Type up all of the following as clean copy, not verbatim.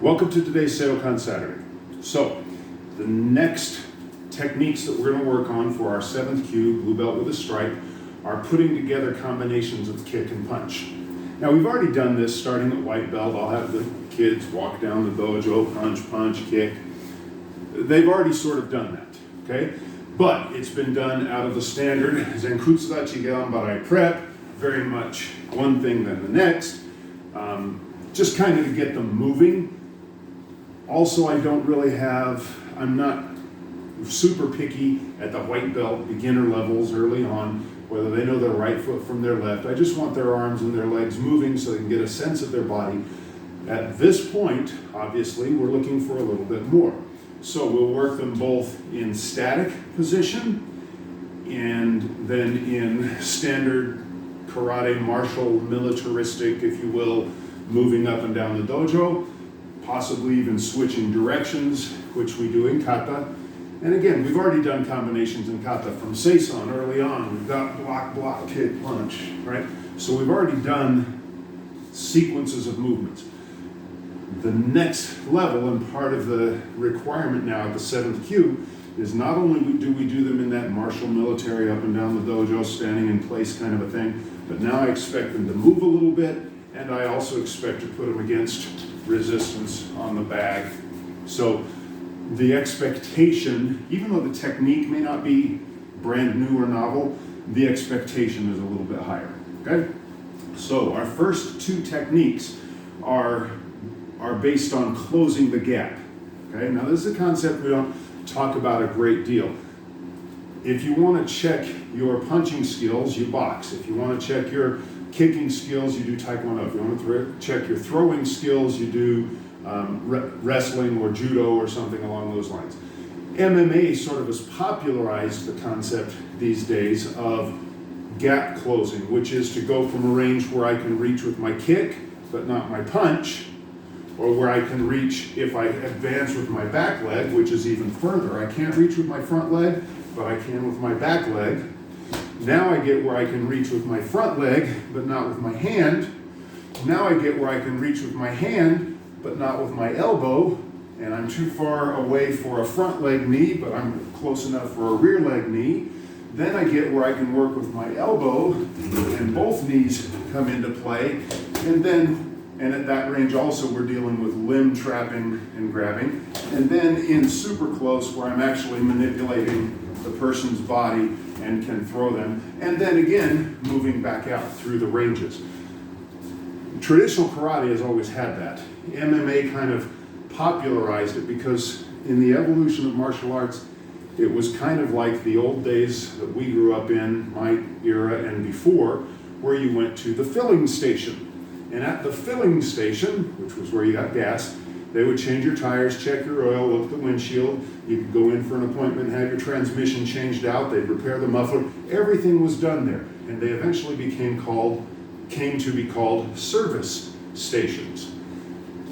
Welcome to today's Seidokan Saturday. So, the next techniques that we're going to work on for our 7th Kyu, blue belt with a stripe, are putting together combinations of kick and punch. Now, we've already done this starting at white belt. I'll have the kids walk down the dojo, punch, kick. They've already sort of done that, okay? But it's been done out of the standard Zenkutsu Chigean prep, very much one thing then the next, just kind of to get them moving. Also, I'm not super picky at the white belt beginner levels early on, whether they know their right foot from their left. I just want their arms and their legs moving so they can get a sense of their body. At this point, obviously, we're looking for a little bit more. So we'll work them both in static position and then in standard karate, martial, militaristic, if you will, moving up and down the dojo, possibly even switching directions, which we do in kata. And again, we've already done combinations in kata from Seisan early on. We've got block, kick, punch, right? So we've already done sequences of movements. The next level and part of the requirement now at the 7th Kyu is not only do we do them in that martial military up and down the dojo, standing in place kind of a thing, but now I expect them to move a little bit, and I also expect to put them against resistance on the bag. So the expectation, even though the technique may not be brand new or novel, the expectation is a little bit higher, okay? So our first two techniques are based on closing the gap, okay? Now this is a concept we don't talk about a great deal. If you want to check your punching skills, you box. If you want to check your kicking skills, you do taekwondo. If you want to check your throwing skills, you do wrestling or judo or something along those lines. MMA sort of has popularized the concept these days of gap closing, which is to go from a range where I can reach with my kick, but not my punch, or where I can reach if I advance with my back leg, which is even further. I can't reach with my front leg, but I can with my back leg. Now I get where I can reach with my front leg, but not with my hand. Now I get where I can reach with my hand, but not with my elbow, and I'm too far away for a front leg knee, but I'm close enough for a rear leg knee. Then I get where I can work with my elbow, and both knees come into play, and at that range also we're dealing with limb trapping and grabbing. And then in super close where I'm actually manipulating the person's body and can throw them. And then again, moving back out through the ranges. Traditional karate has always had that. MMA kind of popularized it because in the evolution of martial arts, it was kind of like the old days that we grew up in, my era and before, where you went to the filling station. And at the filling station, which was where you got gas, they would change your tires, check your oil, look at the windshield. You could go in for an appointment, have your transmission changed out. They'd repair the muffler. Everything was done there. And they eventually came to be called service stations.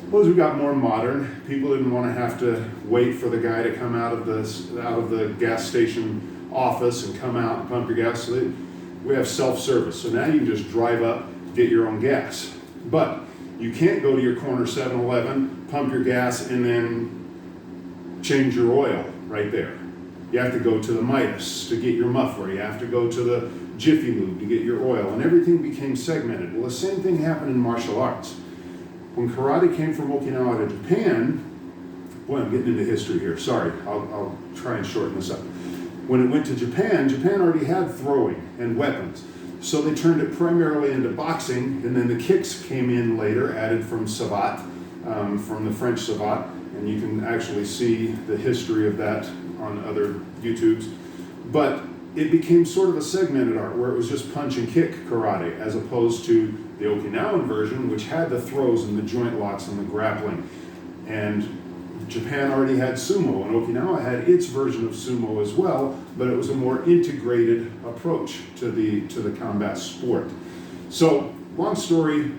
Well, as we got more modern, people didn't want to have to wait for the guy to come out of the gas station office and come out and pump your gas. So we have self-service. So now you can just drive up, get your own gas. But you can't go to your corner 7-Eleven, pump your gas, and then change your oil right there. You have to go to the Midas to get your muffler. You have to go to the Jiffy Lube to get your oil. And everything became segmented. Well, the same thing happened in martial arts. When karate came from Okinawa to Japan, boy, I'm getting into history here. Sorry, I'll try and shorten this up. When it went to Japan, Japan already had throwing and weapons. So they turned it primarily into boxing, and then the kicks came in later, added from savate, from the French savate, and you can actually see the history of that on other YouTubes. But it became sort of a segmented art where it was just punch and kick karate, as opposed to the Okinawan version, which had the throws and the joint locks and the grappling. And Japan already had sumo, and Okinawa had its version of sumo as well, but it was a more integrated approach to the combat sport. So, long story,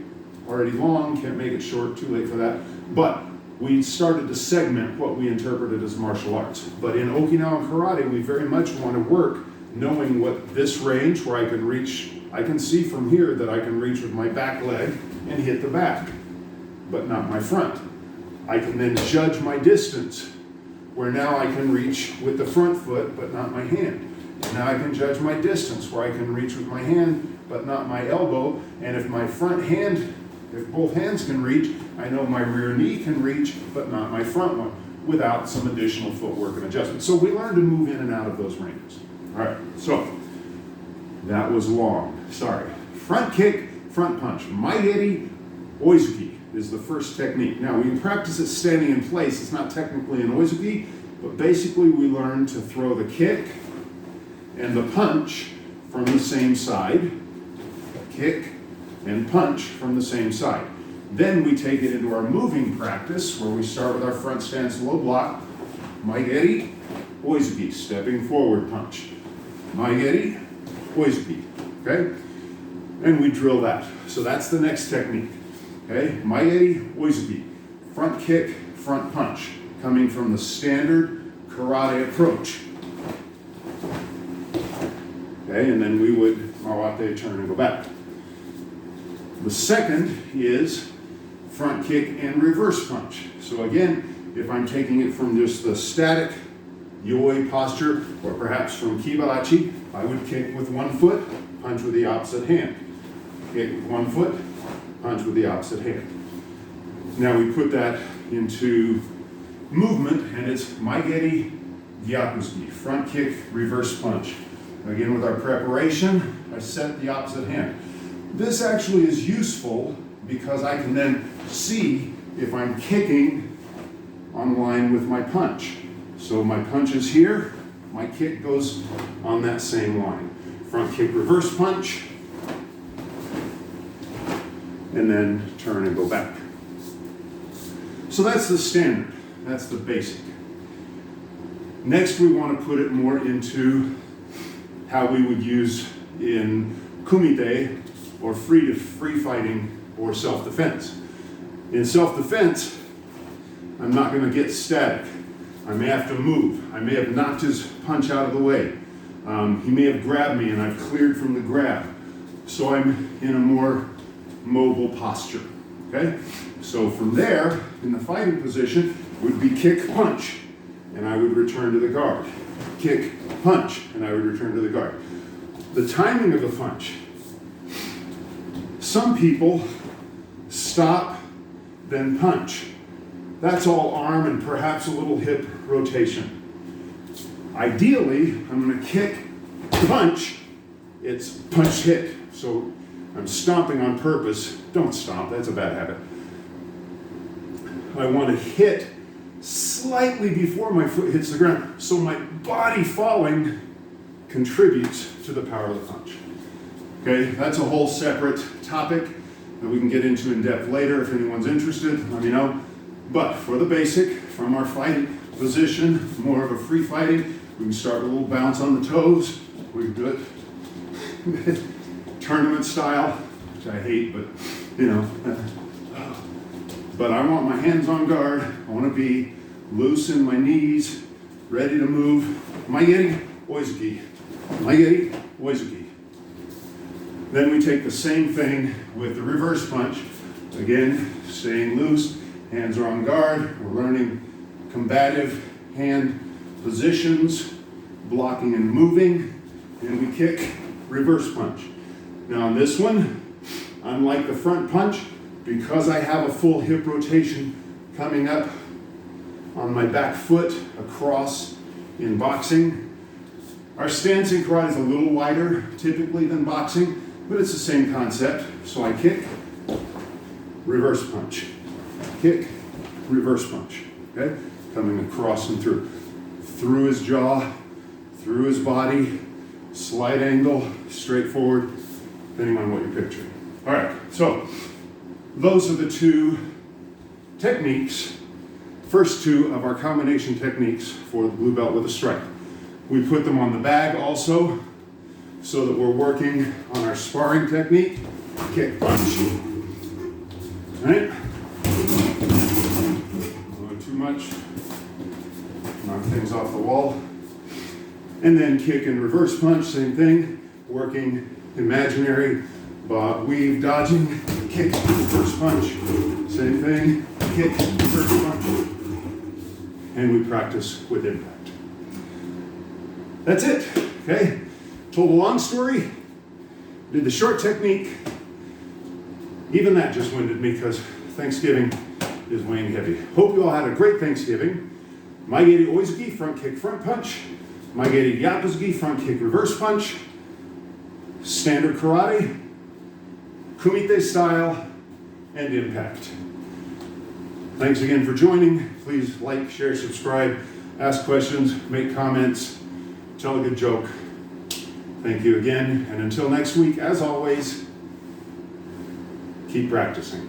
already long, can't make it short, too late for that, but we started to segment what we interpreted as martial arts. But in Okinawan karate, we very much want to work knowing what this range where I can reach, I can see from here that I can reach with my back leg and hit the back, but not my front. I can then judge my distance, where now I can reach with the front foot, but not my hand. Now I can judge my distance, where I can reach with my hand, but not my elbow. And if my front hand, if both hands can reach, I know my rear knee can reach, but not my front one, without some additional footwork and adjustment. So we learn to move in and out of those ranges. All right, so that was long, sorry. Front kick, front punch. My Gedi, oizuki is the first technique. Now we can practice it standing in place. It's not technically an oizuki, but basically we learn to throw the kick and the punch from the same side. Kick and punch from the same side. Then we take it into our moving practice, where we start with our front stance low block. My Gedi, oizuki, stepping forward punch. My Gedi, oizuki, okay? And we drill that. So that's the next technique, okay? My Gedi, oizuki, front kick, front punch, coming from the standard karate approach. Okay, and then we would mawate, turn and go back. The second is front kick and reverse punch. So again, if I'm taking it from just the static yoi posture, or perhaps from kibarachi, I would kick with one foot, punch with the opposite hand. Kick with one foot, punch with the opposite hand. Now we put that into movement, and it's My Gedi, Yakuza, front kick, reverse punch. Again, with our preparation, I set the opposite hand. This actually is useful because I can then see if I'm kicking on line with my punch. So my punch is here, my kick goes on that same line. Front kick, reverse punch, and then turn and go back. So that's the standard, that's the basic. Next, we want to put it more into how we would use in kumite, or free fighting, or self-defense. In self-defense, I'm not going to get static. I may have to move. I may have knocked his punch out of the way. He may have grabbed me and I've cleared from the grab. So I'm in a more mobile posture, okay? So from there, in the fighting position, would be kick, punch, and I would return to the guard. Kick, punch, and I would return to the guard. The timing of the punch. Some people stop, then punch. That's all arm and perhaps a little hip rotation. Ideally, I'm going to kick, punch, it's punch hit. So I'm stomping on purpose. Don't stomp, that's a bad habit. I want to hit slightly before my foot hits the ground, so my body falling contributes to the power of the punch. Okay, that's a whole separate topic that we can get into in depth later. If anyone's interested, let me know. But for the basic, from our fighting position, more of a free fighting, we can start with a little bounce on the toes. We can do it tournament style, which I hate, but you know. But I want my hands on guard. I want to be loose in my knees, ready to move. My Gedi, oizuki. My Gedi, oizuki. Then we take the same thing with the reverse punch. Again, staying loose, hands are on guard. We're learning combative hand positions, blocking and moving, and we kick, reverse punch. Now on this one, unlike the front punch, because I have a full hip rotation coming up on my back foot across in boxing, our stance in karate is a little wider typically than boxing, but it's the same concept. So I kick, reverse punch. Kick, reverse punch. Okay? Coming across and through. Through his jaw, through his body, slight angle, straight forward, depending on what you're picturing. All right, so those are the two techniques, first two of our combination techniques for the blue belt with a stripe. We put them on the bag also, so that we're working on our sparring technique, kick, punch. All right? Not too much. Knock things off the wall. And then kick and reverse punch, same thing. Working imaginary bob, weave, dodging, kick, reverse punch, same thing. kick, reverse punch, and we practice with impact. That's it, okay? Told a long story, did the short technique. Even that just winded me because Thanksgiving is weighing heavy. Hope you all had a great Thanksgiving. My Gedi Oizuki, front kick, front punch. My Gedi Yakuza, front kick, reverse punch. Standard karate, kumite style, and impact. Thanks again for joining. Please like, share, subscribe, ask questions, make comments, tell a good joke. Thank you again, and until next week, as always, keep practicing.